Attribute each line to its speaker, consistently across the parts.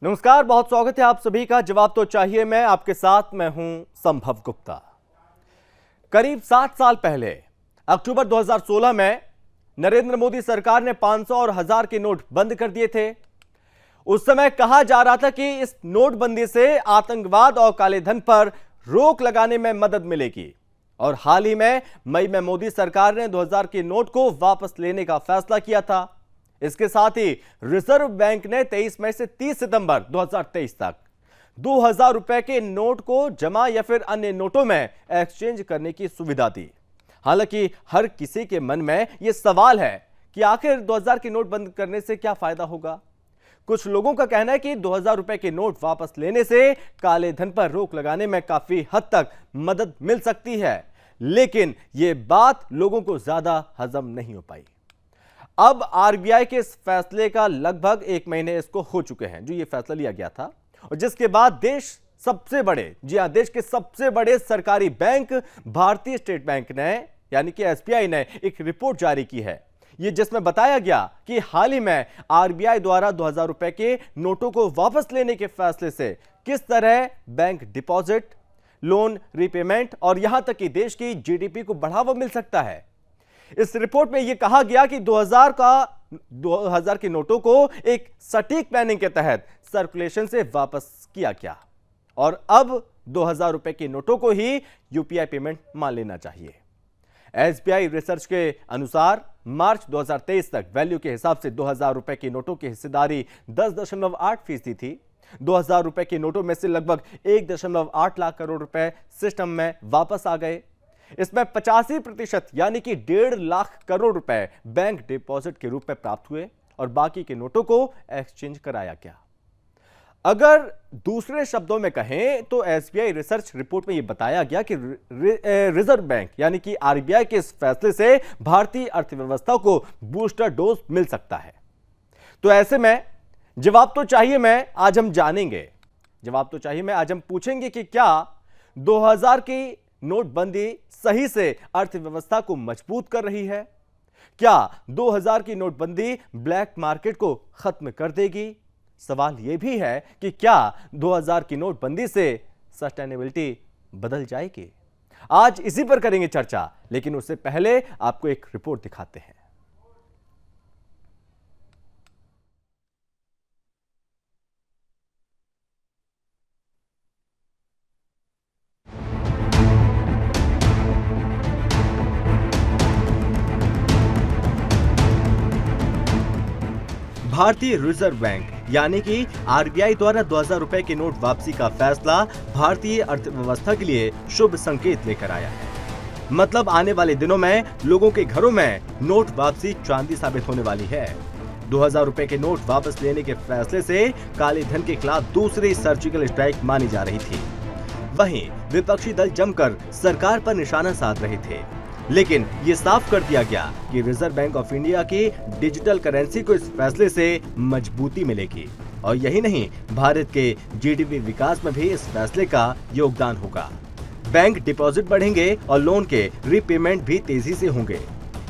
Speaker 1: नमस्कार, बहुत स्वागत है आप सभी का। जवाब तो चाहिए मैं आपके साथ मैं हूं संभव गुप्ता। करीब 60 साल पहले अक्टूबर 2016 में नरेंद्र मोदी सरकार ने 500 और 1000 के नोट बंद कर दिए थे। उस समय कहा जा रहा था कि इस नोटबंदी से आतंकवाद और काले धन पर रोक लगाने में मदद मिलेगी। और हाल ही में मई में मोदी सरकार ने 2000 के नोट को वापस लेने का फैसला किया था। इसके साथ ही रिजर्व बैंक ने 23 मई से 30 सितंबर 2023 तक 2000 रुपए के नोट को जमा या फिर अन्य नोटों में एक्सचेंज करने की सुविधा दी। हालांकि हर किसी के मन में यह सवाल है कि आखिर 2000 के नोट बंद करने से क्या फायदा होगा। कुछ लोगों का कहना है कि 2000 रुपए के नोट वापस लेने से काले धन पर रोक लगाने में काफी हद तक मदद मिल सकती है, लेकिन यह बात लोगों को ज्यादा हजम नहीं हो पाई। अब आरबीआई के इस फैसले का लगभग 1 महीने इसको हो चुके हैं जो ये फैसला लिया गया था, और जिसके बाद देश के सबसे बड़े सरकारी बैंक भारतीय स्टेट बैंक ने यानी कि एसबीआई ने एक रिपोर्ट जारी की है, ये जिसमें बताया गया कि हाल ही में आरबीआई द्वारा 2000 रुपए के नोटों को वापस लेने के फैसले से किस तरह बैंक डिपॉजिट, लोन रीपेमेंट और यहां तक कि देश की जीडीपी को बढ़ावा मिल सकता है। इस रिपोर्ट में यह कहा गया कि 2000 के नोटों को एक सटीक प्लानिंग के तहत सर्कुलेशन से वापस किया गया और अब 2000 रुपए के नोटों को ही यूपीआई पेमेंट मान लेना चाहिए। एसबीआई रिसर्च के अनुसार मार्च 2023 तक वैल्यू के हिसाब से 2000 रुपए के नोटों की हिस्सेदारी 10.8% थी। 2000 रुपए के नोटों में से लगभग 1.8 लाख करोड़ रुपए सिस्टम में वापस आ गए। इसमें 85% यानी कि 1.5 लाख करोड़ रुपए बैंक डिपॉजिट के रूप में प्राप्त हुए और बाकी के नोटों को एक्सचेंज कराया गया। अगर दूसरे शब्दों में कहें तो एसबीआई रिसर्च रिपोर्ट में यह बताया गया कि रिजर्व बैंक यानी कि आरबीआई के इस फैसले से भारतीय अर्थव्यवस्था को बूस्टर डोज मिल सकता है। तो ऐसे में जवाब तो चाहिए मैं आज हम जानेंगे, जवाब तो चाहिए मैं आज हम पूछेंगे कि क्या 2000 की नोटबंदी सही से अर्थव्यवस्था को मजबूत कर रही है? क्या 2000 की नोटबंदी ब्लैक मार्केट को खत्म कर देगी? सवाल यह भी है कि क्या 2000 की नोटबंदी से सस्टेनेबिलिटी बदल जाएगी? आज इसी पर करेंगे चर्चा, लेकिन उससे पहले आपको एक रिपोर्ट दिखाते हैं। भारतीय रिजर्व बैंक यानी कि आरबीआई द्वारा 2000 रुपए के नोट वापसी का फैसला भारतीय अर्थव्यवस्था के लिए शुभ संकेत लेकर आया है। मतलब आने वाले दिनों में लोगों के घरों में नोट वापसी चांदी साबित होने वाली है। 2000 रुपए के नोट वापस लेने के फैसले से काले धन के खिलाफ दूसरी सर्जिकल स्ट्राइक मानी जा रही थी। वहीं विपक्षी दल जमकर सरकार पर निशाना साध रहे थे, लेकिन ये साफ कर दिया गया कि रिजर्व बैंक ऑफ इंडिया की डिजिटल करेंसी को इस फैसले से मजबूती मिलेगी और यही नहीं, भारत के जीडीपी विकास में भी इस फैसले का योगदान होगा। बैंक डिपॉजिट बढ़ेंगे और लोन के रीपेमेंट भी तेजी से होंगे।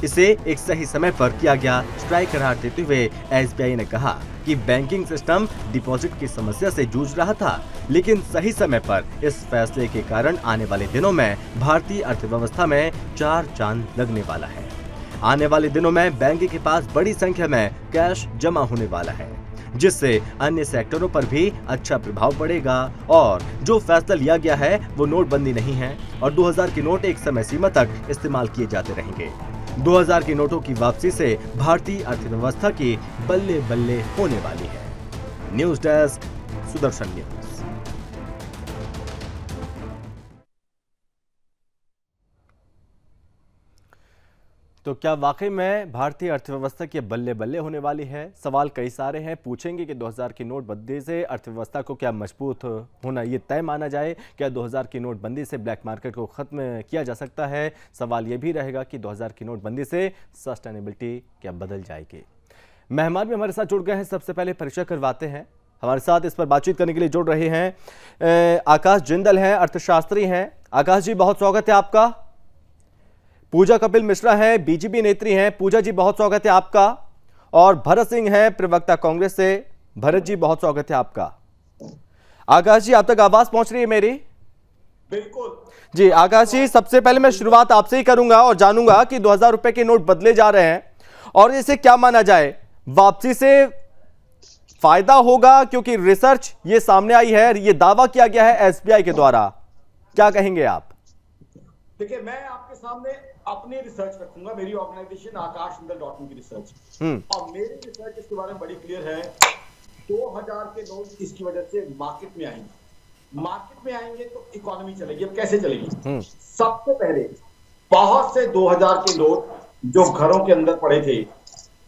Speaker 1: इसे एक सही समय पर किया गया स्ट्राइक करार देते हुए एसबीआई ने कहा कि बैंकिंग सिस्टम डिपॉजिट की समस्या से जूझ रहा था, लेकिन सही समय पर इस फैसले के कारण आने वाले दिनों में भारतीय अर्थव्यवस्था में 4 चांद लगने वाला है। आने वाले दिनों में बैंक के पास बड़ी संख्या में कैश जमा होने वाला है, जिससे अन्य सेक्टरों पर भी अच्छा प्रभाव पड़ेगा। और जो फैसला लिया गया है वो नोटबंदी नहीं है और 2000 के नोट एक समय सीमा तक इस्तेमाल किए जाते रहेंगे। 2000 के नोटों की वापसी से भारतीय अर्थव्यवस्था की बल्ले बल्ले होने वाली है। News desk, Sudarshan news. तो क्या वाकई में भारतीय अर्थव्यवस्था की बल्ले बल्ले होने वाली है? सवाल कई सारे हैं। पूछेंगे कि 2000 की नोटबंदी से अर्थव्यवस्था को क्या मजबूत होना ये तय माना जाए? क्या 2000 की नोटबंदी से ब्लैक मार्केट को खत्म किया जा सकता है? सवाल ये भी रहेगा कि 2000 की नोटबंदी से सस्टेनेबिलिटी क्या बदल जाएगी? मेहमान भी हमारे साथ जुड़ गए हैं। सबसे पहले परिचय करवाते हैं। हमारे साथ इस पर बातचीत करने के लिए जुड़ रहे हैं आकाश जिंदल हैं, अर्थशास्त्री हैं। आकाश जी, बहुत स्वागत है आपका। पूजा कपिल मिश्रा हैं, बीजेपी नेत्री हैं। पूजा जी, बहुत स्वागत है आपका। और भरत सिंह हैं, प्रवक्ता कांग्रेस से। भरत जी, बहुत स्वागत है आपका। आकाश जी, आप तक आवाज पहुंच रही है मेरी?
Speaker 2: बिल्कुल
Speaker 1: जी आकाश जी, सबसे पहले मैं शुरुआत आपसे ही करूंगा और जानूंगा कि 2000 रुपए के नोट बदले जा रहे हैं और इसे क्या माना जाए, वापसी से फायदा होगा? क्योंकि रिसर्च ये सामने आई है, ये दावा किया गया है एसबीआई के द्वारा, क्या कहेंगे आप?
Speaker 2: देखिए, मैं आपके सामने अपनी रिसर्च रखूंगा, मेरी ऑर्गेनाइजेशन आकाशंदर.in की रिसर्च, और मेरी रिसर्च इसके बारे में बड़ी क्लियर है। 2000 के नोट इसकी वजह से मार्केट में आएंगे तो इकोनॉमी चलेगी। अब कैसे चलेगी? सबसे पहले बहुत से 2000 के नोट जो घरों के अंदर पड़े थे,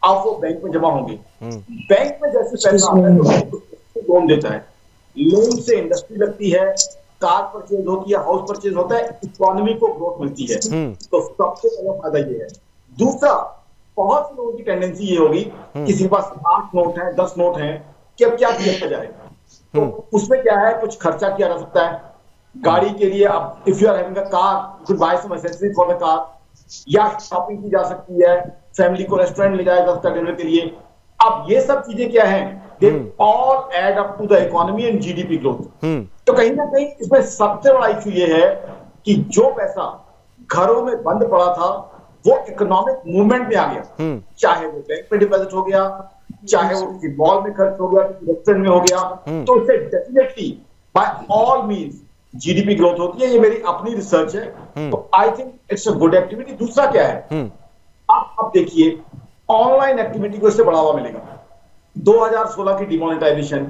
Speaker 2: अब वो बैंक में जमा होंगे। बैंक में जैसे पैसा आता है तो लोन देता है, लोन से इंडस्ट्री लगती है, कार परचेज होती है, हाउस परचेज होता है, इकोनॉमी को ग्रोथ मिलती है। तो सबसे पहला फायदा ये है। दूसरा, बहुत से लोगों की टेंडेंसी ये होगी, किसी के पास 8 नोट है, 10 नोट है, कि अब क्या किया जाए? तो उसमें क्या है, कुछ खर्चा किया जा सकता है गाड़ी के लिए। अब if you are having a car, you could buy some accessories for the car, या शॉपिंग की जा सकती है, फैमिली को रेस्टोरेंट ले जाया जा सकता है डिनर के लिए। अब ये सब चीजें क्या है, they all add up to the economy and GDP growth. तो कहीं ना कहीं इसमें सबसे बड़ा इशू ये है कि जो पैसा घरों में बंद पड़ा था वो इकोनॉमिक मूवमेंट में आ गया, चाहे वो बैंक में डिपॉजिट हो गया, चाहे वो किसी मॉल में खर्च हो गया, किसी रेस्टोरेंट में हो गया, तो उससे definitely by all means GDP growth होती है। ये मेरी अपनी रिसर्च है, तो I think it's a good activity. दूसरा क्या है, आप देखिए ऑनलाइन एक्टिविटी को इससे बढ़ावा मिलेगा। 2016 की डिमोनेटाइजेशन,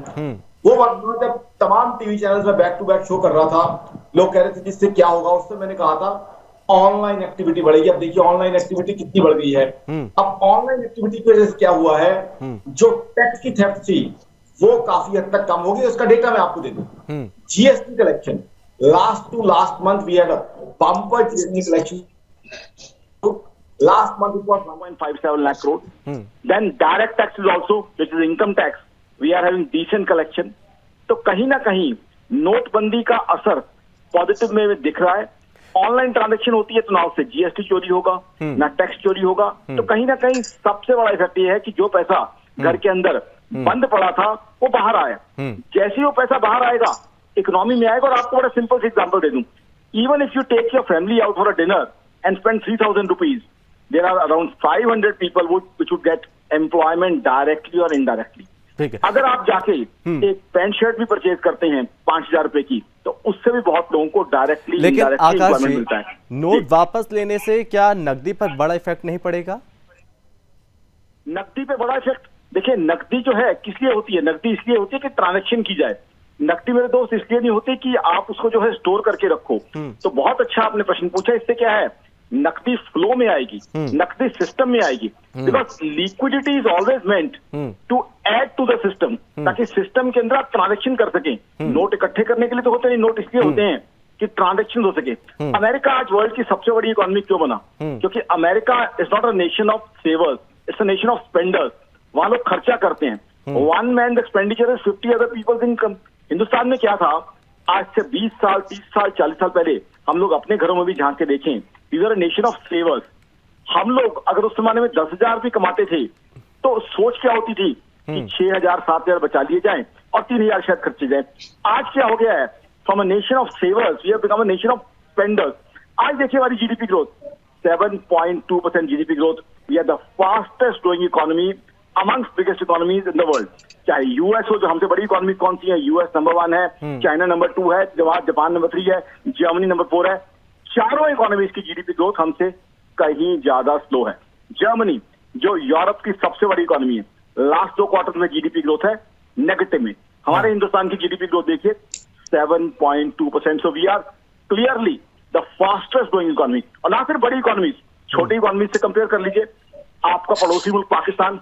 Speaker 2: वो वक्त जब तमाम टीवी चैनल्स में बैक टू बैक शो कर रहा था, लोग कह रहे थे जिससे क्या होगा, उससे मैंने कहा था ऑनलाइन एक्टिविटी बढ़ेगी। अब देखिए ऑनलाइन एक्टिविटी कितनी बढ़ गई है। अब ऑनलाइन एक्टिविटी की वजह से क्या हुआ है, जो टैक्स की थेफ्ट थी वो काफी हद तक कम होगी। उसका डेटा मैं आपको दे दूं। GST collection, last to last month we had a bumper GST collection. Last month it was 1.57 lakh crore. Then direct tax is also, which is income tax, we are having decent collection. तो कहीं ना कहीं नोटबंदी का असर positive में दिख रहा है। ऑनलाइन ट्रांजैक्शन होती है तो ना उससे जीएसटी चोरी होगा, ना टैक्स चोरी होगा। तो कहीं ना कहीं सबसे बड़ा इफेक्ट ये है कि जो पैसा घर के अंदर बंद पड़ा था वो बाहर आया। जैसे ही वो पैसा बाहर आएगा इकोनॉमी में आएगा। और आपको बड़ा सिंपल सी एग्जांपल दे दूं, even if you take your family out for a dinner and spend 3,000 rupees, there are around 500 people which would get employment directly or indirectly. अगर आप जाके एक पैंट शर्ट भी परचेज करते हैं 5,000 रुपए की, तो उससे भी बहुत लोगों को डायरेक्टली इनडायरेक्टली एम्प्लॉयमेंट मिलता है।
Speaker 1: नोट वापस लेने से क्या नकदी पर बड़ा इफेक्ट नहीं पड़ेगा?
Speaker 2: नकदी पे बड़ा इफेक्ट, देखिए नकदी जो है किस लिए होती है? नकदी इसलिए होती है कि ट्रांजैक्शन की जाए। नकदी मेरे दोस्त इसलिए नहीं होती कि आप उसको जो है स्टोर करके रखो। तो बहुत अच्छा आपने प्रश्न पूछा। इससे क्या है, नकदी फ्लो में आएगी, नकदी सिस्टम में आएगी। Because liquidity is always meant to add to the system, ताकि सिस्टम के अंदर आप ट्रांजैक्शन कर सकें। नोट इकट्ठे करने के लिए तो होते नहीं, नोट इसलिए होते हैं कि ट्रांजैक्शन हो सके। अमेरिका आज वर्ल्ड की सबसे बड़ी इकोनॉमी क्यों बना? क्योंकि America is not a nation of savers, it's a nation of spenders. वहां लोग खर्चा करते हैं। One man expenditure is 50 other people's income. Hindustan में क्या था, आज से 20 साल 30 साल 40 साल पहले हम लोग अपने घरों में भी झांक के देखें, we are a nation of savers. हम लोग अगर उस जमाने में 10,000 भी कमाते थे तो सोच क्या होती थी कि 6,000 7,000 बचा लिए जाएं और 3,000 शायद खर्चे जाए। आज क्या हो गया है, from a nation of savers we have become a nation of spenders. आज देखिए हमारी GDP growth 7.2% GDP growth. We are the fastest growing economy amongst biggest economies in the world. चाहे यूएस हो, जो हमसे बड़ी इकोनॉमी कौन सी है, यूएस नंबर 1 है, चाइना नंबर 2 है, जापान नंबर 3 है, जर्मनी नंबर 4 है। चारों इकोनॉमीज की जीडीपी ग्रोथ हमसे कहीं ज्यादा स्लो है। जर्मनी जो यूरोप की सबसे बड़ी इकोनॉमी है, लास्ट 2 क्वार्टर में जीडीपी ग्रोथ है नेगेटिव में। हमारे हिंदुस्तान की जीडीपी ग्रोथ देखिए 7.2%। So we are clearly the fastest growing economy. और ना सिर्फ बड़ी इकोनॉमीज, छोटी इकोनॉमीज से कंपेयर कर लीजिए। आपका पड़ोसी मुल्क पाकिस्तान,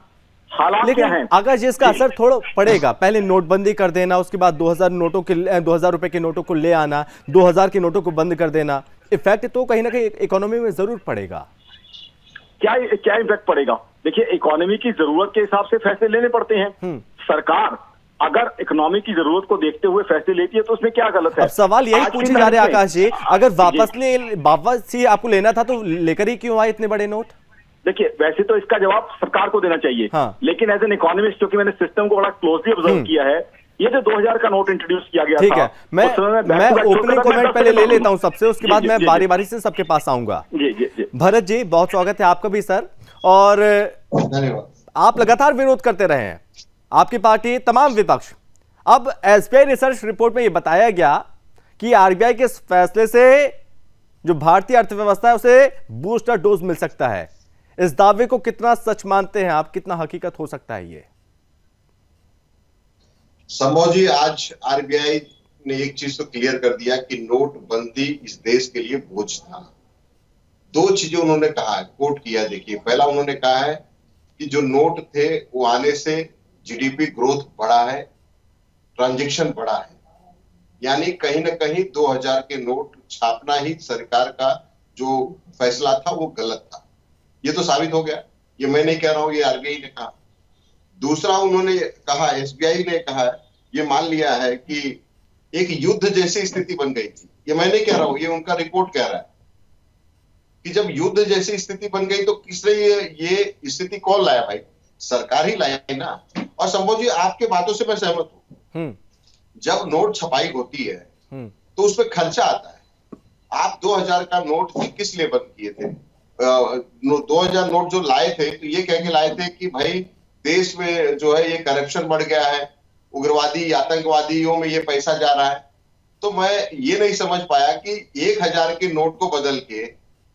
Speaker 2: हालात क्या हैं?
Speaker 1: अगर जिसका असर थोड़ा पड़ेगा, पहले नोटबंदी कर देना, उसके बाद 2000 रुपए के नोटों को ले आना, 2000 के नोटों को बंद कर देना, इफेक्ट तो कहीं ना कहीं इकोनॉमी में जरूर पड़ेगा।
Speaker 2: क्या इफेक्ट पड़ेगा? देखिए इकोनॉमी की जरूरत के हिसाब से फैसले लेने पड़ते हैं। सरकार अगर इकोनॉमी की जरूरत को देखते हुए फैसले लेती है तो उसमें क्या गलत है?
Speaker 1: अब सवाल यही पूछे जा रहे हैं आकाश जी, अगर वापस ही आपको लेना था तो लेकर ही क्यों आए इतने बड़े नोट?
Speaker 2: देखिए वैसे तो इसका जवाब सरकार को देना चाहिए, लेकिन एज एन इकोनॉमिस्ट, क्योंकि मैंने सिस्टम को बड़ा क्लोजली ऑब्जर्व किया है,
Speaker 3: ये जो 2000 का नोट इंट्रोड्यूस किया गया
Speaker 1: ठीक
Speaker 3: था,
Speaker 1: है, मैं ओपनिंग कमेंट पहले ले लेता हूं सबसे, उसके बाद मैं बारी बारी से सबके पास आऊंगा।
Speaker 3: जी
Speaker 1: भरत जी, बहुत स्वागत है आपका भी सर। और आप लगातार विरोध करते रहे हैं, आपकी पार्टी, तमाम विपक्ष। अब एसबीआई रिसर्च रिपोर्ट में यह बताया गया कि आरबीआई के इस फैसले से जो भारतीय अर्थव्यवस्था है उसे बूस्टर डोज मिल सकता है। इस दावे को कितना सच मानते हैं आप, कितना हकीकत हो सकता है ये?
Speaker 4: संभव जी, आज आरबीआई ने एक चीज तो क्लियर कर दिया कि नोटबंदी इस देश के लिए बोझ था। दो चीजें उन्होंने कहा है, कोट किया, देखिए। पहला उन्होंने कहा है कि जो नोट थे वो आने से जीडीपी ग्रोथ बढ़ा है, ट्रांजैक्शन बढ़ा है, यानी कहीं ना कहीं 2000 के नोट छापना ही सरकार का जो फैसला था वो गलत था। ये तो साबित हो गया, ये मैं नहीं कह रहा हूं, ये आरबीआई ने कहा। दूसरा उन्होंने कहा, एसबीआई ने कहा, ये मान लिया है कि एक युद्ध जैसी स्थिति बन गई थी। ये मैं नहीं कह रहा हूं, ये उनका रिपोर्ट कह रहा है कि जब युद्ध जैसी स्थिति बन गई तो किसने ये स्थिति कौन लाया? भाई सरकार ही लाया ना। और संभव जी, आपके बातों से मैं सहमत हूं। जब नोट छपाई होती है तो उसमें खर्चा आता है। आप 2000 का नोट किस लिए बंद किए थे? 2000 नोट जो लाए थे तो ये कह के लाए थे कि भाई देश में जो है ये करप्शन बढ़ गया है, उग्रवादी आतंकवादियों में ये पैसा जा रहा है। तो मैं ये नहीं समझ पाया कि 1000 के नोट को बदल के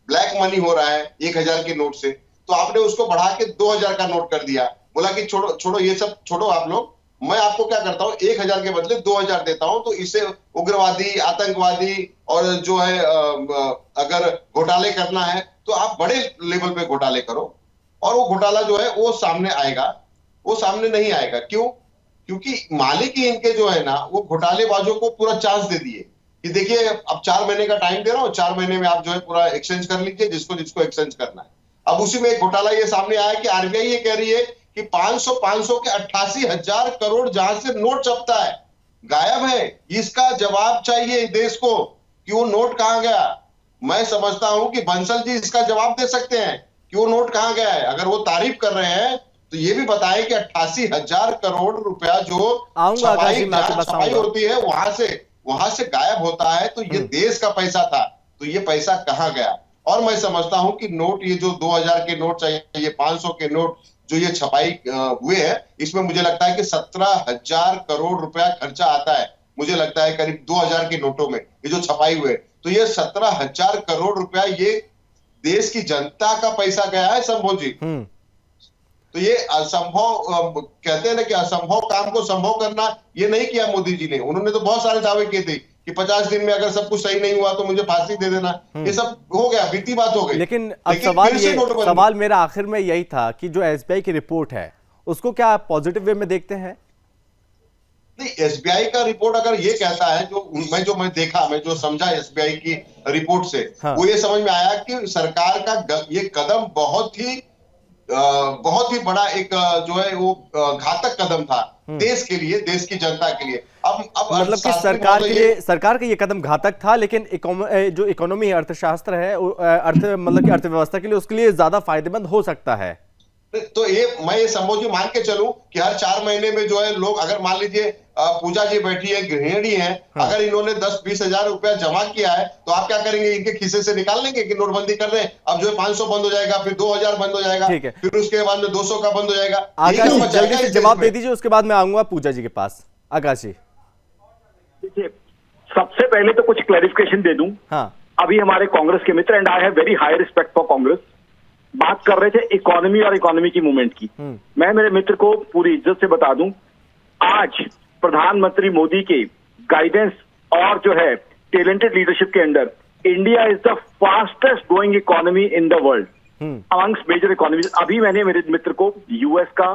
Speaker 4: ब्लैक मनी हो रहा है 1000 के नोट से, तो आपने उसको बढ़ा के 2000 का नोट कर दिया। बोला कि छोड़ो ये सब छोड़ो आप लोग, मैं आपको क्या करता हूं, 1000 के बदले 2000 देता हूं, तो इससे उग्रवादी आतंकवादी और जो है अगर घोटाले करना है तो आप बड़े लेवल पे घोटाले करो, और वो घोटाला जो है वो सामने आएगा। वो सामने नहीं आएगा, क्यों? क्योंकि मालिक ही इनके जो है ना वो घोटालेबाजों को पूरा चांस दे दिए कि देखिए अब 4 महीने का टाइम दे रहा हूं, 4 महीने में आप जो है पूरा एक्सचेंज कर लीजिए जिसको जिसको एक्सचेंज करना है। अब उसी में एक घोटाला ये सामने आया कि आरबीआई ये कह रही है कि 500 के 88,000 करोड़ जहां से नोट छपता है गायब है। इसका जवाब चाहिए देश को कि वो नोट कहां गया। मैं समझता हूं कि बंसल जी इसका जवाब दे सकते हैं कि वो नोट कहां गया है। अगर वो तारीफ कर रहे हैं तो ये भी बताएं कि 88,000 करोड़ रुपया जो छपाई होती है वहां से गायब होता है, तो ये देश का पैसा था, तो ये पैसा कहां गया। और मैं समझता हूं कि नोट, ये जो 2000 के नोट चाहिए, ये 500 के नोट जो ये छपाई हुए हैं, इसमें मुझे लगता है कि 17,000 करोड़ रुपया खर्चा आता है। मुझे लगता है करीब 2000 के नोटों में ये जो छपाई हुए, तो ये 17,000 करोड़ रुपया ये देश की जनता का पैसा गया है संभव जी। तो ये असंभव, कहते हैं ना कि असंभव काम को संभव करना, ये नहीं किया मोदी जी ने। उन्होंने तो बहुत सारे दावे किए थे कि 50 दिन में अगर सब कुछ सही नहीं हुआ तो मुझे फांसी दे देना। ये सब हो गया, बीती बात हो गई।
Speaker 1: लेकिन अब सवाल मेरा आखिर में यही था कि जो एसबीआई की रिपोर्ट है उसको क्या आप पॉजिटिव वे में देखते हैं?
Speaker 4: नहीं, एसबीआई का रिपोर्ट अगर ये कहता है, जो मैं देखा, मैं जो समझा एसबीआई की रिपोर्ट से, वो ये समझ में आया कि सरकार का ये कदम बहुत ही बड़ा एक जो है वो घातक कदम था देश के लिए, देश की जनता के लिए। अब
Speaker 1: मतलब कि सरकार का ये कदम घातक था, लेकिन जो इकोनॉमी है, अर्थशास्त्र है, मतलब कि अर्थव्यवस्था के लिए, उसके लिए ज्यादा फायदेमंद हो सकता है।
Speaker 4: तो मैं ये संभव जी मान के चलूं कि हर 4 महीने में जो है लोग, अगर मान लीजिए पूजा जी बैठी है, गृहिणी है, अगर इन्होंने 10-20 हजार रुपया जमा किया है तो आप क्या करेंगे? इनके खीसे से निकाल लेंगे कि नोटबंदी कर रहे हैं, अब जो है 500 बंद हो जाएगा, फिर 2000 बंद हो जाएगा, फिर उसके बाद में 200 का बंद हो जाएगा।
Speaker 1: आकाश जी जल्दी से जवाब दे दीजिए, उसके बाद मैं आऊंगा पूजा जी के पास। आकाश जी,
Speaker 3: देखिए, सबसे पहले तो कुछ क्लैरिफिकेशन दे दूं। अभी हमारे कांग्रेस के मित्र, and I have very high respect for Congress, बात कर रहे थे इकोनॉमी और इकोनॉमी की मूवमेंट की। मैं मेरे मित्र को पूरी इज्जत से बता दूं, आज प्रधानमंत्री मोदी के गाइडेंस और जो है टैलेंटेड लीडरशिप के under, India is the fastest growing economy in the world amongst major economies. अभी मैंने मेरे मित्र को यूएस का,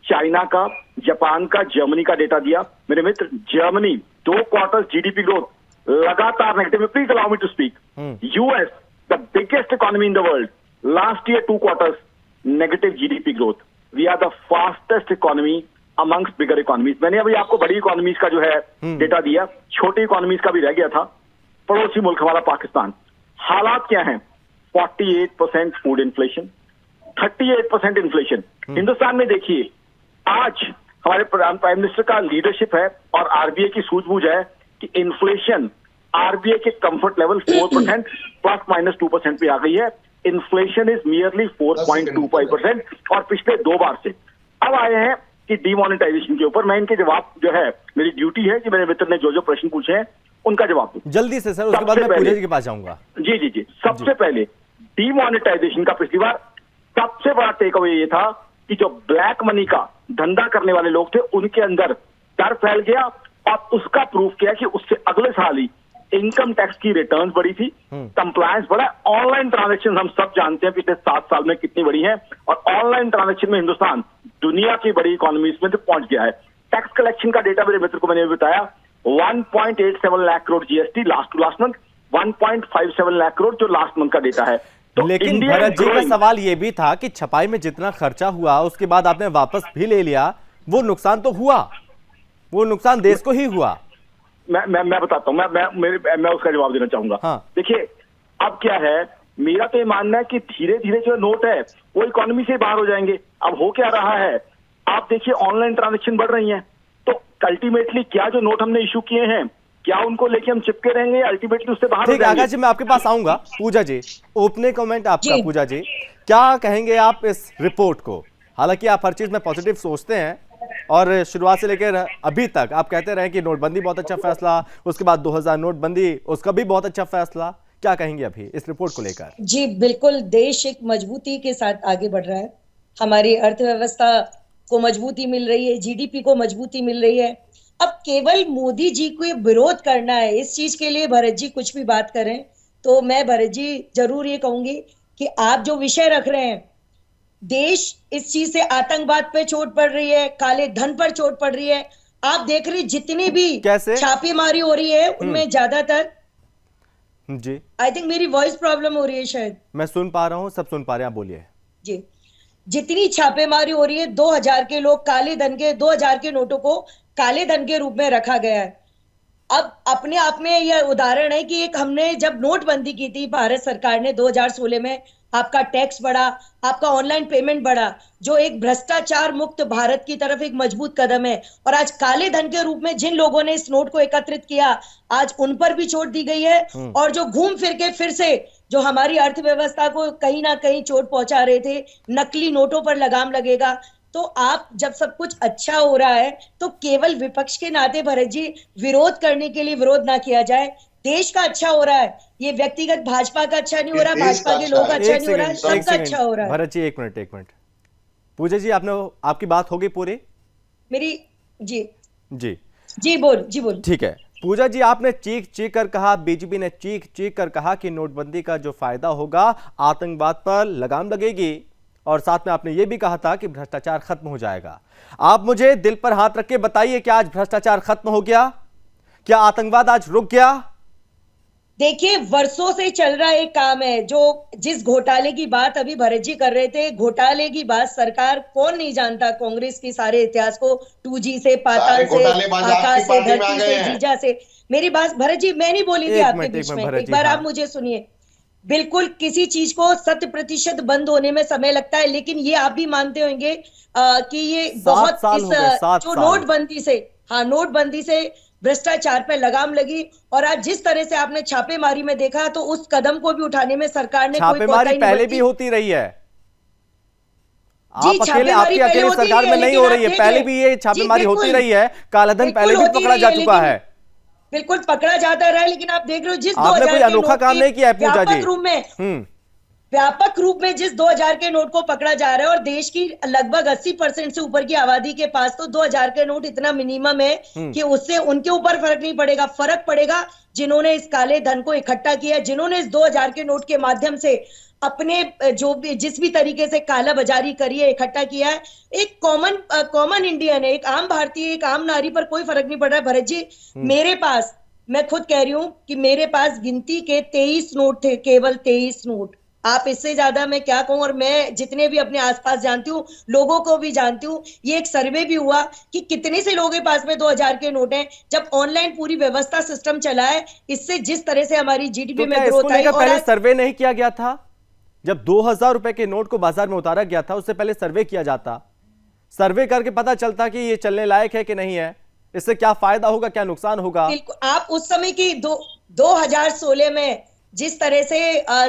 Speaker 3: चाइना का, जापान का, जर्मनी का डेटा दिया। मेरे मित्र, जर्मनी 2 क्वार्टर्स जीडीपी ग्रोथ लगातार नेगेटिव में। Please allow me to speak. US, the biggest economy in the world, last year 2 quarters negative GDP growth. We are the fastest economy amongst bigger economies. मैंने अभी आपको बड़ी economies का जो है data दिया, छोटी इकोनॉमीज का भी रह गया था। पड़ोसी मुल्क हमारा पाकिस्तान, हालात क्या हैं? 48% फूड इन्फ्लेशन, 38% इन्फ्लेशन। हिंदुस्तान में देखिए, आज हमारे प्राइम मिनिस्टर का लीडरशिप है और आरबीआई की सूझबूझ है कि इन्फ्लेशन आरबीआई के कंफर्ट लेवल 4% ±2% पे आ गई है। इन्फ्लेशन इज नियरली 4.25% और पिछले 2 बार से अब आए हैं कि डीमोनेटाइजेशन के ऊपर। मैं इनके जवाब जो है, मेरी ड्यूटी है कि मेरे मित्र ने जो जो प्रश्न पूछे हैं उनका जवाब दूं।
Speaker 1: जल्दी से सर, उसके बाद मैं पूजा जी के पास जाऊंगा।
Speaker 3: जी। सबसे पहले डीमोनेटाइजेशन का पिछली बार सबसे बड़ा टेक अवे ये था कि जो ब्लैक मनी का धंधा करने वाले लोग थे उनके अंदर डर फैल गया और उसका प्रूफ किया कि उससे अगले साल ही इनकम टैक्स की रिटर्न्स बढ़ी थी, कंप्लायंस बढ़ा। ऑनलाइन ट्रांजैक्शन हम सब जानते हैं पिछले 7 साल में कितनी बढ़ी है और ऑनलाइन ट्रांजैक्शन में हिंदुस्तान दुनिया की बड़ी इकोनॉमीज में पहुंच गया है। टैक्स कलेक्शन का डेटा मेरे मित्र को मैंने बताया, 1.87 lakh crore GST last to last month, 1.57 lakh crore जो लास्ट मंथ का डेटा है। तो
Speaker 1: लेकिन भरत जी का सवाल यह भी था कि छपाई में जितना खर्चा हुआ उसके बाद आपने वापस भी ले लिया, वो नुकसान तो हुआ, वो नुकसान देश को ही हुआ।
Speaker 3: मैं बताता हूं, मैं उसका जवाब देना चाहूंगा।
Speaker 1: हाँ।
Speaker 3: देखिए अब क्या है, मेरा तो ये मानना है कि धीरे धीरे जो नोट है वो इकोनॉमी से बाहर हो जाएंगे। अब हो क्या रहा है, आप देखिए ऑनलाइन ट्रांजैक्शन बढ़ रही हैं, तो अल्टीमेटली क्या जो नोट हमने इशू किए हैं क्या उनको लेके हम चिपके रहेंगे, अल्टीमेटली उससे बाहर हो जाएंगे?
Speaker 1: आकाश जी मैं आपके पास आऊंगा। पूजा जी, ओपनिंग कमेंट आपका। पूजा जी क्या कहेंगे आप इस रिपोर्ट को? हालांकि आप हर चीज में पॉजिटिव सोचते हैं और शुरुआत से लेकर अभी तक आप कहते रहे कि नोटबंदी बहुत अच्छा फैसला, उसके बाद 2000 नोटबंदी, उसका भी बहुत अच्छा फैसला। क्या कहेंगे अभी इस रिपोर्ट को लेकर?
Speaker 5: जी बिल्कुल, देश एक मजबूती के साथ आगे बढ़ रहा है। हमारी अर्थव्यवस्था को मजबूती मिल रही है, जीडीपी को मजबूती मिल रही है। अब केवल मोदी जी को विरोध करना है, इस चीज के लिए भरत जी कुछ भी बात करें तो मैं भरत जी जरूर ये कहूंगी कि आप जो विषय रख रहे हैं, देश इस चीज से आतंकवाद पे चोट पड़ रही है, काले धन पर चोट पड़ रही है। आप देख रहे जितनी भी छापेमारी हो रही है उनमें ज्यादातर
Speaker 1: जी,
Speaker 5: आई थिंक मेरी वॉइस प्रॉब्लम हो रही है शायद।
Speaker 1: मैं सुन पा रहा हूं, सब सुन पा रहे हैं, आप बोलिए
Speaker 5: जी। जितनी छापेमारी हो रही है, 2000 के लोग काले धन के, 2000 के नोटों को काले धन के रूप में रखा गया है। अब अपने आप में यह उदाहरण है कि एक हमने जब नोटबंदी की थी भारत सरकार ने 2016 में, आपका टैक्स बढ़ा, आपका ऑनलाइन पेमेंट बढ़ा, जो एक भ्रष्टाचार मुक्त भारत की तरफ एक मजबूत कदम है। और आज काले धन के रूप में जिन लोगों ने इस नोट को एकत्रित किया, आज उन पर भी चोट दी गई है। और जो घूम फिर के फिर से जो हमारी अर्थव्यवस्था को कहीं ना कहीं चोट पहुंचा रहे थे, नकली नोटों पर लगाम लगेगा। तो आप जब सब कुछ अच्छा हो रहा है तो केवल विपक्ष के नाते भरत जी विरोध करने के लिए विरोध ना किया जाए। देश का अच्छा हो रहा है, ये व्यक्तिगत भाजपा का अच्छा नहीं हो रहा, भाजपा के लोग अच्छा नहीं हो रहा है, सबका अच्छा हो रहा है।
Speaker 1: भरत जी एक मिनट। पूजा जी आपकी बात होगी पूरी?
Speaker 5: मेरी जी बोल।
Speaker 1: ठीक है पूजा जी, आपने चीख कर कहा, बीजेपी ने चीख कर कहा कि नोटबंदी का जो फायदा होगा आतंकवाद पर लगाम लगेगी, और साथ में आपने ये भी कहा था कि भ्रष्टाचार खत्म हो जाएगा। आप मुझे दिल पर हाथ रख के बताइए, क्या आज भ्रष्टाचार खत्म हो गया? क्या आतंकवाद आज रुक गया?
Speaker 5: देखिए, वर्षों से चल रहा एक काम है। जो जिस घोटाले की बात अभी भरत जी कर रहे थे, घोटाले की बात सरकार कौन नहीं जानता कांग्रेस की सारे इतिहास को, 2G से, पाताल से, आकाश से, धरती से, जीजा से। मेरी बात भरत जी, मैं नहीं बोली थी आपके बीच में, एक बार आप मुझे सुनिए। बिल्कुल किसी चीज को 100% बंद होने में समय लगता है, लेकिन ये आप भी मानते होंगे कि ये बहुत जो नोटबंदी से भ्रष्टाचार पे लगाम लगी। और आज जिस तरह से आपने छापेमारी में देखा, तो उस कदम को भी उठाने में सरकार ने कोई
Speaker 1: छापेमारी पहले भी होती रही है। आप अकेले सरकार में नहीं हो रही है, पहले भी ये छापेमारी होती रही है। कालाधन पहले भी पकड़ा जा चुका है,
Speaker 5: बिल्कुल पकड़ा जाता रहा है। लेकिन आप देख रहे हो जिस
Speaker 1: 2000 कोई अनोखा काम नहीं किया है पूजा जी।
Speaker 5: व्यापक रूप में जिस 2000 के नोट को पकड़ा जा रहा है, और देश की लगभग 80% से ऊपर की आबादी के पास तो 2000 के नोट इतना मिनिमम है कि उससे उनके ऊपर फर्क नहीं पड़ेगा। फर्क पड़ेगा जिन्होंने इस काले धन को इकट्ठा किया, जिन्होंने इस 2000 के नोट के माध्यम से अपने जो भी जिस भी तरीके से काला बाजारी करी है, इकट्ठा किया है। एक कॉमन इंडियन है, एक आम भारतीय, एक आम नारी पर कोई फर्क नहीं पड़ रहा है। भरत जी, मेरे पास, मैं खुद कह रही हूं कि मेरे पास गिनती के 23 नोट थे, केवल 23 नोट। आप इससे ज्यादा मैं क्या कहूं। और मैं जितने भी अपने आसपास जानती हूँ, लोगों को भी जानती हूँ, ये एक सर्वे भी हुआ कि कितने से लोगों के पास में 2000 के नोट हैं। जब ऑनलाइन पूरी व्यवस्था सिस्टम चला है, इससे जिस तरह से हमारी जीडीपी में ग्रोथ आई।
Speaker 1: पहले सर्वे नहीं किया गया था? जब 2000 रुपए के नोट को बाजार में उतारा गया था, उससे पहले सर्वे किया जाता, सर्वे करके पता चलता कि ये चलने लायक है कि नहीं है। इससे क्या फायदा होगा, क्या नुकसान होगा?
Speaker 5: बिल्कुल, आप उस समय की 2016 में जिस तरह से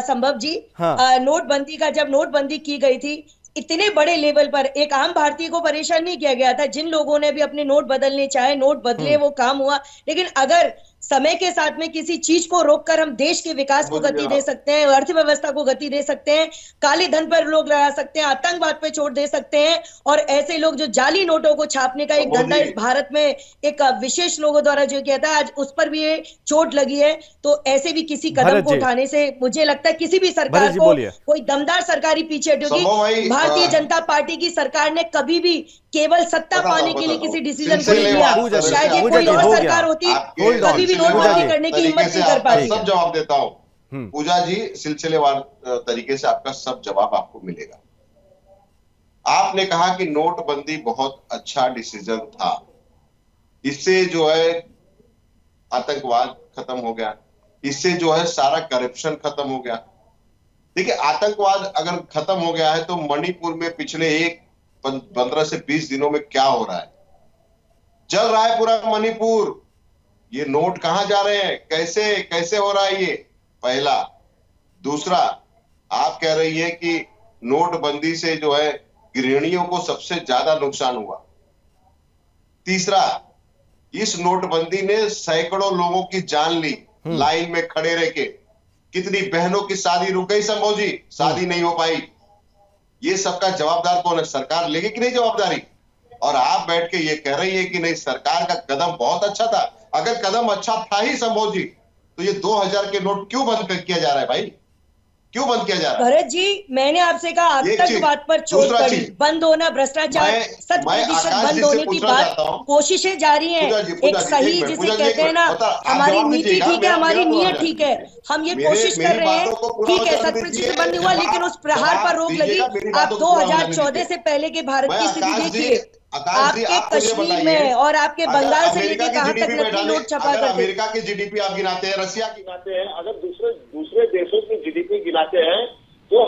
Speaker 5: संभव जी नोटबंदी का, जब नोटबंदी की गई थी, इतने बड़े लेवल पर एक आम भारतीय को परेशान नहीं किया गया था। जिन लोगों ने भी अपने नोट बदलने चाहे, नोट बदले, वो काम हुआ। लेकिन अगर समय के साथ में किसी चीज को रोककर हम देश के विकास को गति दे सकते हैं, अर्थव्यवस्था को गति दे सकते हैं, काले धन पर रोक लगा सकते हैं, आतंकवाद पे छोड़ दे सकते हैं, और ऐसे लोग जो जाली नोटों को छापने का एक धंधा इस भारत में एक विशेष लोगों द्वारा जो किया था, आज उस पर भी ये चोट लगी है। तो ऐसे भी किसी कदम को उठाने से मुझे लगता है किसी भी सरकार को कोई दमदार सरकारी पीछे हटेगी। भारतीय जनता पार्टी की सरकार ने कभी भी केवल सत्ता पाने के लिए किसी डिसीजन को नहीं लिया। शायद ये कोई और सरकार होती, कभी भी नोटबंदी करने की हिम्मत नहीं कर पाती।
Speaker 4: सब जवाब देता हूं पूजा जी, सिलसिलेवार तरीके से आपका सब जवाब आपको मिलेगा। आपने कहा कि नोटबंदी बहुत अच्छा डिसीजन था, इससे जो है आतंकवाद खत्म हो गया, इससे जो है सारा करप्शन खत्म हो गया। देखिए, आतंकवाद अगर खत्म हो गया है तो मणिपुर में पिछले 15 से 20 दिनों में क्या हो रहा है? जल रहा है पूरा मणिपुर। ये नोट कहां जा रहे हैं, कैसे कैसे हो रहा है ये? पहला। दूसरा, आप कह रही है कि नोटबंदी से जो है गृहिणियों को सबसे ज्यादा नुकसान हुआ। तीसरा, इस नोटबंदी ने सैकड़ों लोगों की जान ली, लाइन में खड़े रह के। कितनी बहनों की शादी रुक गई संभव जी, शादी नहीं हो पाई। ये सबका जवाबदार कौन है? सरकार लेगी कि नहीं जवाबदारी? और आप बैठ के ये कह रही है कि नहीं, सरकार का कदम बहुत अच्छा था। अगर कदम अच्छा था ही संभव जी, तो ये 2000 के नोट क्यों बंद किया जा रहा है भाई? क्यों बंद किया जा रहा है?
Speaker 5: भरत जी, मैंने आपसे कहा आतंकवाद पर चोट पड़ी, बंद होना, भ्रष्टाचार 100% बंद होने की बात, कोशिशें जारी हैं। एक सही, जिसे कहते हैं ना, हमारी नीति ठीक है, हमारी नीयत ठीक है, हम ये कोशिश कर रहे हैं, ठीक है, 100% बंद हुआ, लेकिन उस प्रहार पर रोक लगी। आप 2014 से पहले के भारत की स्थिति देखिए, आपके कश्मीर में और आपके बंगाल से लेकर कहां तक नकली नोट छपा करते।
Speaker 4: अमेरिका की जीडीपी आप गिनाते हैं, रसिया की
Speaker 6: गिनाते हैं, अगर दूसरे देशों की जीडीपी गिनाते हैं तो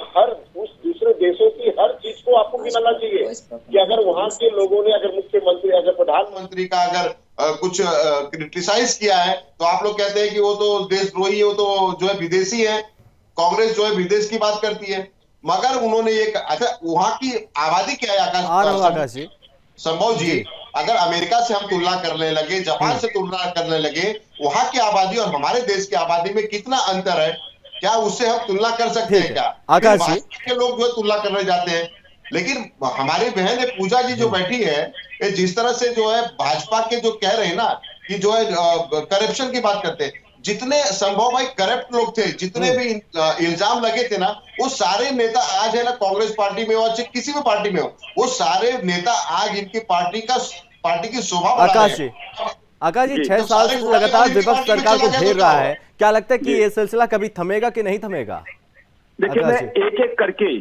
Speaker 6: उस दूसरे देशों की हर चीज को आपको गिनाना चाहिए कि अगर वहां के लोगों ने, अगर मुख्यमंत्री, अगर प्रधानमंत्री
Speaker 4: का अगर कुछ क्रिटिसाइज किया है तो आप लोग कहते हैं कि वो तो देशद्रोही है, वो तो जो है विदेशी है। कांग्रेस जो है विदेश की बात करती है, मगर उन्होंने एक, अच्छा वहां की आबादी क्या है आकाश जी? संभव जी, अगर अमेरिका से हम तुलना करने लगे, जापान से तुलना करने लगे, वहां की आबादी और हमारे देश की आबादी में कितना अंतर है, क्या उससे हम तुलना कर सकते हैं क्या? आकाश जी के लोग जो तुलना करने जाते हैं, लेकिन हमारी बहन पूजा जी जो बैठी है, जिस तरह से जो है भाजपा के जो कह रहे हैं ना कि जो है करप्शन की बात करते हैं, जितने संभव भाई करप्ट लोग थे, जितने भी इल्जाम लगे थे ना, वो सारे नेता आज है ना, कांग्रेस पार्टी में हो, चाहे किसी भी पार्टी में हो, वो सारे नेता आज इनकी पार्टी की शोभा बढ़ा रहे हैं।
Speaker 1: आकाश जी, 6 साल से लगातार विपक्ष सरकार को घेर रहा है, क्या लगता है कि ये सिलसिला कभी थमेगा कि नहीं थमेगा?
Speaker 3: देखिए, मैं एक एक करके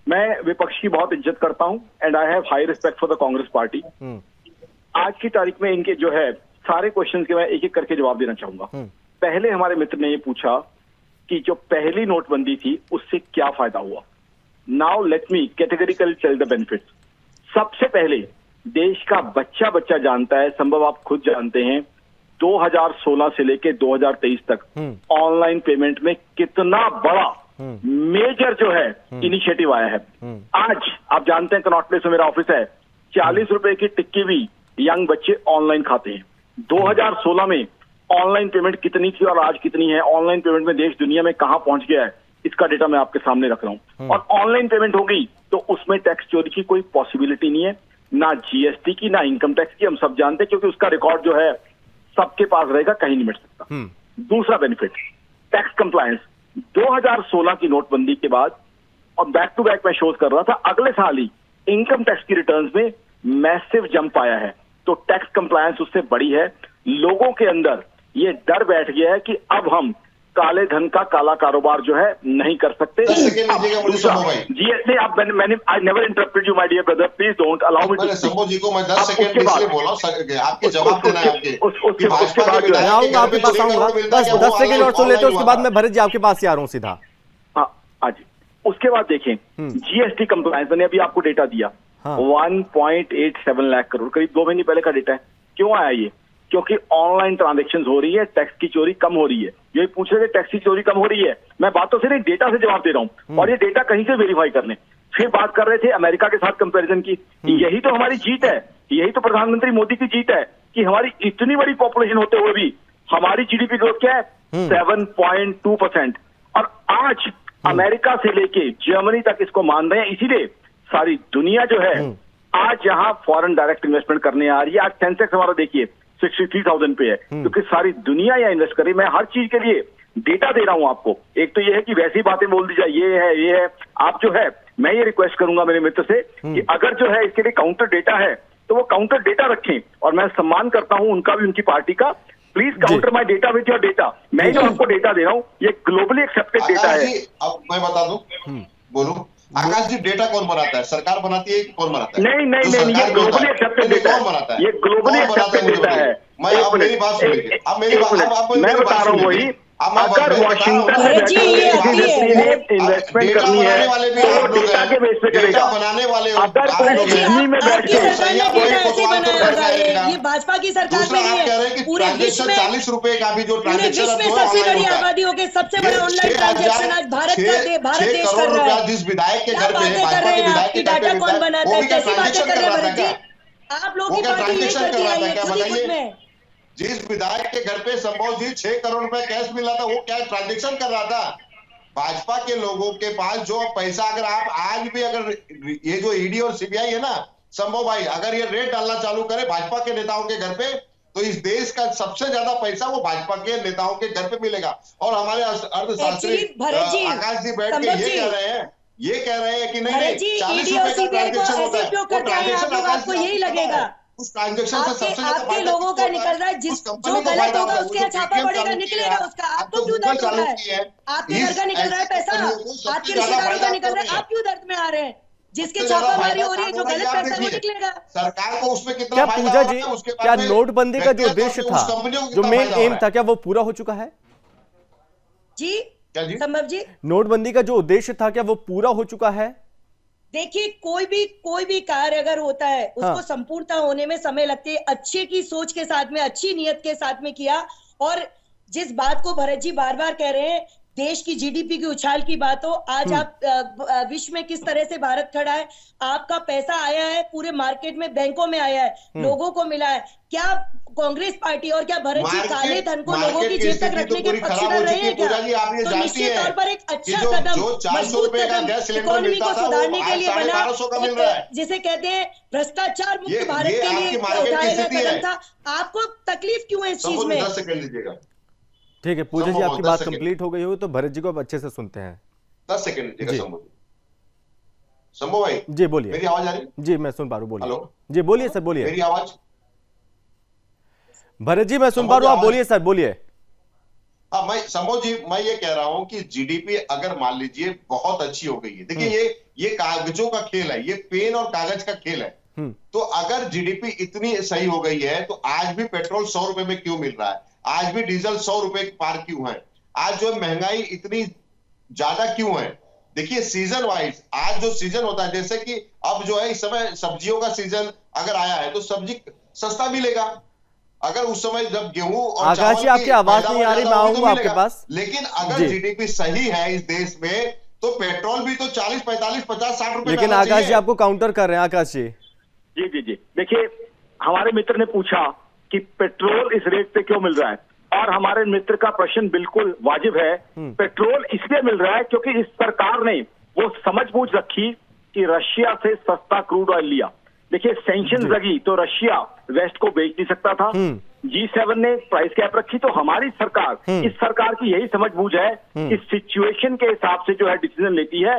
Speaker 3: मैं विपक्ष की बहुत इज्जत करता हूं, and I have high respect for the Congress party. आज की तारीख में इनके जो है सारे क्वेश्चन के मैं एक एक करके जवाब देना चाहूंगा। पहले हमारे मित्र ने ये पूछा कि जो पहली नोटबंदी थी उससे क्या फायदा हुआ। Now let me categorically tell the benefits. सबसे पहले देश का बच्चा जानता है, संभव आप खुद जानते हैं, 2016 से लेके 2023 तक ऑनलाइन पेमेंट में कितना बड़ा मेजर जो है इनिशिएटिव आया है। आज आप जानते हैं, कनॉट प्लेस में मेरा ऑफिस है, 40 रुपए की टिक्की भी यंग बच्चे ऑनलाइन खाते हैं। 2016 में ऑनलाइन पेमेंट कितनी थी और आज कितनी है, ऑनलाइन पेमेंट में देश दुनिया में कहां पहुंच गया है, इसका डेटा मैं आपके सामने रख रहा हूं। और ऑनलाइन पेमेंट होगी तो उसमें टैक्स चोरी की कोई पॉसिबिलिटी नहीं है, ना जीएसटी की, ना इनकम टैक्स की, हम सब जानते हैं, क्योंकि उसका रिकॉर्ड जो है सबके पास रहेगा, कहीं नहीं मिट सकता। दूसरा बेनिफिट, टैक्स कंप्लायंस। 2016 की नोटबंदी के बाद, और बैक टू बैक मैं शोज कर रहा था, अगले साल ही इनकम टैक्स की रिटर्न्स में मैसिव जंप आया है। तो टैक्स कंप्लायंस उससे बड़ी है। लोगों के अंदर ये डर बैठ गया है कि अब हम काले धन का काला कारोबार जो है नहीं कर सकते। जीएसटी, आप मैंने I never interrupted you my dear brother, please don't allow me to.
Speaker 4: Sambhav ji को मैं 10 सेकंड इसलिए बोला, आपके जवाब देना है आपके।
Speaker 1: उसके बाद आऊंगा आपके पास, आऊंगा 10 सेकंड और सुन लेते, उसके बाद मैं भरत जी आपके पास ही आ रहा हूं सीधा।
Speaker 3: हाँ जी, उसके बाद देखें जीएसटी कंप्लायंस, मैंने अभी आपको डेटा दिया, 1.87 लाख करोड़, करीब 2 महीने पहले का डेटा है। क्यों आया ये? क्योंकि ऑनलाइन ट्रांजैक्शन हो रही है, टैक्स की चोरी कम हो रही है। ये पूछ रहे थे टैक्स की चोरी कम हो रही है, मैं बातों से नहीं डेटा से जवाब दे रहा हूँ, और ये डेटा कहीं से वेरीफाई कर लें। फिर बात कर रहे थे अमेरिका के साथ कंपैरिजन की, यही तो हमारी जीत है, यही तो प्रधानमंत्री मोदी की जीत है कि हमारी इतनी बड़ी पॉपुलेशन होते हुए भी हमारी जीडीपी ग्रोथ क्या है? 7.2%। और आज अमेरिका से लेके जर्मनी तक इसको मान रहे हैं। इसीलिए सारी दुनिया जो है आज यहाँ फॉरेन डायरेक्ट इन्वेस्टमेंट करने आ रही है। आज सेंसेक्स हमारा देखिए 63,000 पे है, क्योंकि सारी दुनिया यहाँ इन्वेस्ट कर रही है। मैं हर चीज के लिए डेटा दे रहा हूं आपको। एक तो ये है कि वैसी बातें बोल दी जाए, ये है। आप जो है, मैं ये रिक्वेस्ट करूंगा मेरे मित्र से कि अगर जो है इसके लिए काउंटर डेटा है तो वो काउंटर डेटा रखें, और मैं सम्मान करता हूं उनका भी, उनकी पार्टी का। Please counter my data with your data. मैं जो आपको डेटा दे रहा हूं ये ग्लोबली एक्सेप्टेड डेटा है।
Speaker 4: अब मैं बता दूं, बोलूं, आकाश जी, डेटा कौन बनाता है? सरकार बनाती है कि कौन बनाता है?
Speaker 3: नहीं, ये ग्लोबली एक्सेप्टेड डेटा
Speaker 4: कौन बनाता है?
Speaker 3: ये ग्लोबली एक्सेप्टेड डेटा है।
Speaker 4: अब मेरी बात सुनिए,
Speaker 3: मैं बता रहा हूँ वही, अगर वाशिंगटन में इन्वेस्टमेंट करनी है तो डेटा के बेस पे करेगा। अगर कोई दिल्ली में बैठ के,
Speaker 5: ये भाजपा की सरकार में है, पूरे विश्व में
Speaker 4: 40 रुपए का भी जो
Speaker 5: ट्रांजेक्शन सबसे बड़ी आबादी हो गई, सबसे बड़ा ऑनलाइन ट्रांजेक्शन आज भारत देश कर रहा है।
Speaker 4: जिस विधायक के घर पे
Speaker 5: बातें कर रहे हैं, आपकी डाटा कौन बनाता है, कैसी बातें कर रहे हैं भरत जी? आप लोगों की पार्टी यही करती आई है खुद ही खुद में।
Speaker 4: जिस विधायक के घर पे संभव जी 6 करोड़ रुपए कैश मिल रहा था, वो क्या ट्रांजेक्शन कर रहा था? भाजपा के लोगों के पास जो पैसा, अगर आप आज भी, अगर ये जो ईडी और सीबीआई है ना, संभव भाई, अगर ये रेट डालना चालू करे भाजपा के नेताओं के घर पे, तो इस देश का सबसे ज्यादा पैसा वो भाजपा के नेताओं के घर पे मिलेगा। और हमारे अर्थशास्त्री आकाश जी बैठ के ये कह रहे हैं कि नहीं 40 रुपए का ट्रांजेक्शन होता है, वो ट्रांजेक्शन
Speaker 5: आपको यही लगेगा।
Speaker 4: उस ट्रांजेक्शन से सबसे
Speaker 5: आपके लोगों का निकल रहा है, जो गलत होगा उसके यहाँ छापा पड़ेगा, निकलेगा उसका। आपको क्यों दर्द हो रहा है? आपके घर का निकल रहा है पैसा, आपके रिश्तेदारों का निकल रहा है, आप क्यों दर्द में आ रहे हैं? जिसके छापामारी हो रही है, जो गलत पैसा वो निकलेगा।
Speaker 4: सरकार को उसमें कितना
Speaker 1: क्या पूजा जी, क्या नोटबंदी का जो उद्देश्य था, जो मेन एम था, क्या वो पूरा हो चुका है?
Speaker 5: जी संभव जी,
Speaker 1: नोटबंदी का जो उद्देश्य था क्या वो पूरा हो चुका है?
Speaker 5: देखिए, कोई भी कार्य अगर होता है उसको संपूर्णता होने में समय लगती है। अच्छे की सोच के साथ में, अच्छी नियत के साथ में किया। और जिस बात को भरत जी बार बार कह रहे हैं, देश की जीडीपी की उछाल की बात हो, आज आप विश्व में किस तरह से भारत खड़ा है, आपका पैसा आया है पूरे मार्केट में, बैंकों में आया है, लोगों को मिला है। क्या कांग्रेस पार्टी और क्या भरत जी काले धन को लोगों की जेब तक रखने के पक्षधर रहे हैं क्या? तो निश्चित तौर पर एक अच्छा कदम, मजबूत कदम इकोनॉमी को सुधारने के लिए बना, जिसे कहते हैं भ्रष्टाचार मुक्त भारत के लिए उठाया गया कदम था। आपको तकलीफ क्यों है इस चीज में?
Speaker 1: ठीक है पूजा जी, आपकी बात कंप्लीट हो गई हो तो भरत जी को अब अच्छे से सुनते हैं।
Speaker 4: 10 सेकंड शंभू भाई
Speaker 1: जी बोलिए।
Speaker 4: मेरी आवाज आ रही?
Speaker 1: जी मैं सुन पा रहा हूँ, बोलिए।
Speaker 4: हेलो
Speaker 1: जी बोलिए सर, बोलिए।
Speaker 4: मेरी आवाज?
Speaker 1: भरत जी मैं सुन पा रहा हूँ, आप बोलिए सर, बोलिए।
Speaker 4: मैं शंभू जी, मैं ये कह रहा हूं कि जीडीपी अगर मान लीजिए बहुत अच्छी हो गई है, देखिए ये कागजों का खेल है, ये पेन और कागज का खेल है। तो अगर जीडीपी इतनी सही हो गई है तो आज भी पेट्रोल 100 रुपए में क्यों मिल रहा है? आज भी डीजल 100 रुपए पार क्यों है? आज जो महंगाई इतनी ज्यादा क्यों है? देखिए सीजन वाइज, आज जो सीजन होता है, जैसे कि अब जो है इस समय सब्जियों का सीजन अगर आया है तो सब्जी सस्ता मिलेगा। अगर उस समय जब गेहूं और
Speaker 1: आकाश जी आपकी आवाज नहीं आ रही, मैं आऊंगा आपके पास।
Speaker 4: लेकिन अगर जीडीपी सही है इस देश में तो पेट्रोल भी तो 40, 45, 50, 60 रुपए।
Speaker 1: लेकिन आकाश जी आपको काउंटर कर रहे हैं। आकाश जी
Speaker 3: जी देखिए, हमारे मित्र ने पूछा कि पेट्रोल इस रेट पे क्यों मिल रहा है, और हमारे मित्र का प्रश्न बिल्कुल वाजिब है। पेट्रोल इसलिए मिल रहा है क्योंकि इस सरकार ने वो समझबूझ रखी कि रशिया से सस्ता क्रूड ऑयल लिया। देखिए सैंक्शन लगी तो रशिया वेस्ट को बेच नहीं सकता था, G7 ने प्राइस कैप रखी, तो हमारी सरकार, इस सरकार की यही समझबूझ है कि सिचुएशन के हिसाब से जो है डिसीजन लेती है।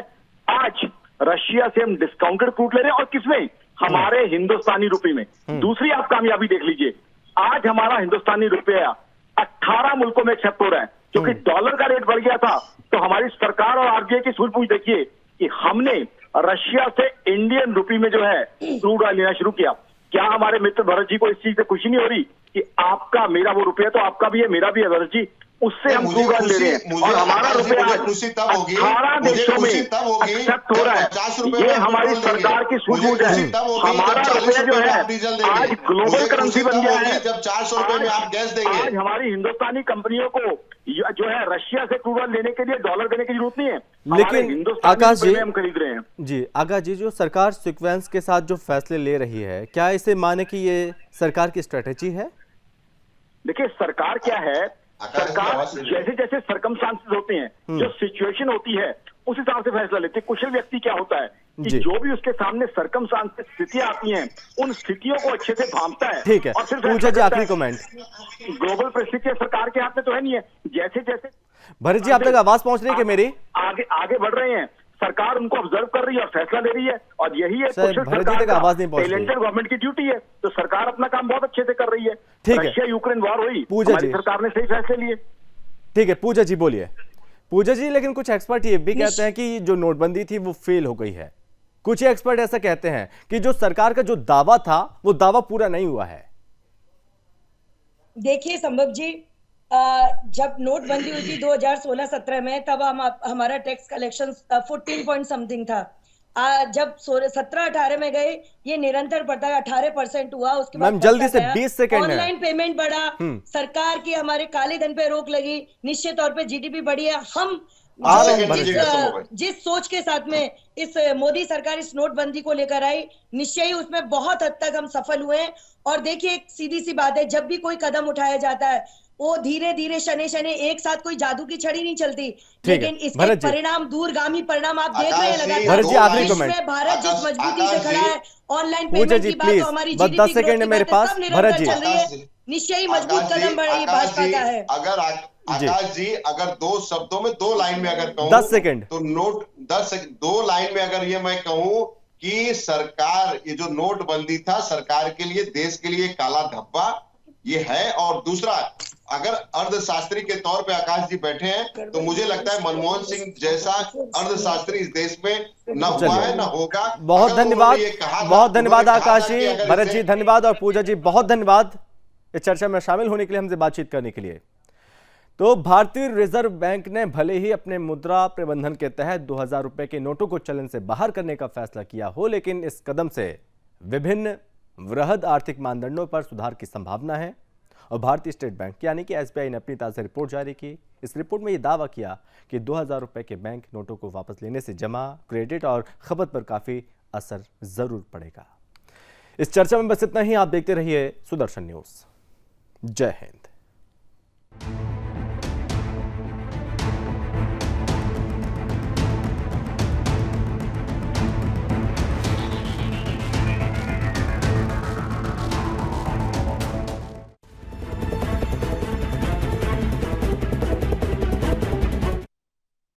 Speaker 3: आज रशिया से हम डिस्काउंटेड क्रूड ले रहे हैं, और किसमें? हमारे हिंदुस्तानी रुपये में। दूसरी आप कामयाबी देख लीजिए, आज हमारा हिंदुस्तानी रुपया 18 मुल्कों में एक्सेप्ट हो रहा है, क्योंकि डॉलर का रेट बढ़ गया था। तो हमारी सरकार और आरबीआई की सूझबूझ देखिए कि हमने रशिया से इंडियन रुपये में जो है क्रूड ऑयल लेना शुरू किया। क्या हमारे मित्र भरत जी को इस चीज से खुशी नहीं हो रही कि आपका, मेरा वो रुपया तो आपका भी है, मेरा भी है भरत जी, उससे हम ट्रूगॉल्ड ले रहे हैं और हमारा रुपया 18 देशों में एक्सेप्ट हो रहा है। ये हमारी सरकार की सूझबूझ है। हमारा रुपया जो है आज ग्लोबल करेंसी बन गया है।
Speaker 4: जब 400 रुपए में आप गैस देंगे,
Speaker 3: आज हमारी हिंदुस्तानी कंपनियों को जो है रशिया से ट्रूगॉल्ड लेने के लिए डॉलर देने की जरूरत नहीं है।
Speaker 1: लेकिन आकाश जी,
Speaker 3: हम खरीद रहे हैं
Speaker 1: जी आकाश जी, जो सरकार सीक्वेंस के साथ जो फैसले ले रही है, क्या इसे माने कि ये सरकार की स्ट्रेटेजी है?
Speaker 3: देखिए सरकार क्या है, सरकार जैसे जैसे सर्कमस्टांसेस होते हैं, जो सिचुएशन होती है उस हिसाब से फैसला लेती है। कुशल व्यक्ति क्या होता है कि जो भी उसके सामने सर्कमस्टांसेस स्थितियां आती हैं, उन स्थितियों को अच्छे से भांपता है।
Speaker 1: ठीक है, पूजा जी आखिरी कमेंट।
Speaker 3: ग्लोबल परिस्थिति सरकार के हाथ में तो है नहीं है। जैसे जैसे
Speaker 1: भरत जी, आप तक आवाज पहुंच रही है कि मेरी?
Speaker 3: आगे बढ़ रहे हैं, सरकार उनको ऑब्जर्व कर रही है और फैसला ले रही है, और यही है टैलेंटेड गवर्नमेंट की ड्यूटी है। तो सरकार अपना काम बहुत अच्छे से कर रही है। रशिया यूक्रेन वॉर हुई, हमारी सरकार ने सही फैसले लिए।
Speaker 1: ठीक है, पूजा जी बोलिए। पूजा जी, लेकिन कुछ एक्सपर्ट ये भी कहते हैं कि जो नोटबंदी थी वो फेल हो गई है। कुछ एक्सपर्ट ऐसा कहते हैं कि जो सरकार का जो दावा था वो दावा पूरा नहीं हुआ है।
Speaker 5: देखिए संभव जी, जब नोटबंदी हुई थी 2016-17 में, तब हमारा टैक्स कलेक्शन 14 पॉइंट समथिंग था। जब 17-18 में गए, ये निरंतर बढ़ता है, 18% हुआ। उसके बाद
Speaker 1: जल्दी से 20 सेकंड
Speaker 5: ऑनलाइन पेमेंट बढ़ा, सरकार की हमारे काले धन पे रोक लगी, निश्चित तौर पे जीडीपी बढ़ी है। हम जिस सोच के साथ में इस मोदी सरकार इस नोटबंदी को लेकर आई, निश्चय ही उसमें बहुत हद तक हम सफल हुए हैं। और देखिए, एक सीधी सी बात है, जब भी कोई कदम उठाया जाता है वो धीरे धीरे शने शने, एक साथ कोई जादू की छड़ी नहीं चलती, लेकिन इसके परिणाम, दूरगामी परिणाम आप देख रहे हैं लगातार। भारत जिस मजबूती से खड़ा है, ऑनलाइन पेमेंट की बात, तो हमारी जीडीपी
Speaker 1: 10 सेकंड मेरे पास भरत जी
Speaker 5: चल रही है। निश्चय ही मजबूत कदम बढ़ रही है भाजपा का है।
Speaker 4: अगर आकाश जी, अगर 2 शब्दों में 2 लाइन में अगर कहूं
Speaker 1: 10 सेकंड
Speaker 4: तो नोट 2 लाइन में अगर ये मैं कहूं कि सरकार, ये जो नोटबंदी था सरकार के लिए, देश के लिए काला धब्बा ये है। और दूसरा, अगर अर्थशास्त्री के तौर पे आकाश जी बैठे हैं तो मुझे लगता है मनमोहन सिंह जैसा अर्थशास्त्री इस देश में न हुआ है न होगा।
Speaker 1: बहुत धन्यवाद, बहुत धन्यवाद आकाश जी, भरत जी धन्यवाद, और पूजा जी बहुत धन्यवाद इस चर्चा में शामिल होने के लिए, हमसे बातचीत करने के लिए। तो भारतीय रिजर्व बैंक ने भले ही अपने मुद्रा प्रबंधन के तहत 2000 रुपए के नोटों को चलन से बाहर करने का फैसला किया हो, लेकिन इस कदम से विभिन्न वृहद आर्थिक मानदंडों पर सुधार की संभावना है। और भारतीय स्टेट बैंक यानी कि एसबीआई ने अपनी ताज़ा रिपोर्ट जारी की। इस रिपोर्ट में यह दावा किया कि 2000 रुपए के बैंक नोटों को वापस लेने से जमा, क्रेडिट और खपत पर काफ़ी असर जरूर पड़ेगा। इस चर्चा में बस इतना ही। आप देखते रहिए सुदर्शन न्यूज़। जय हिंद।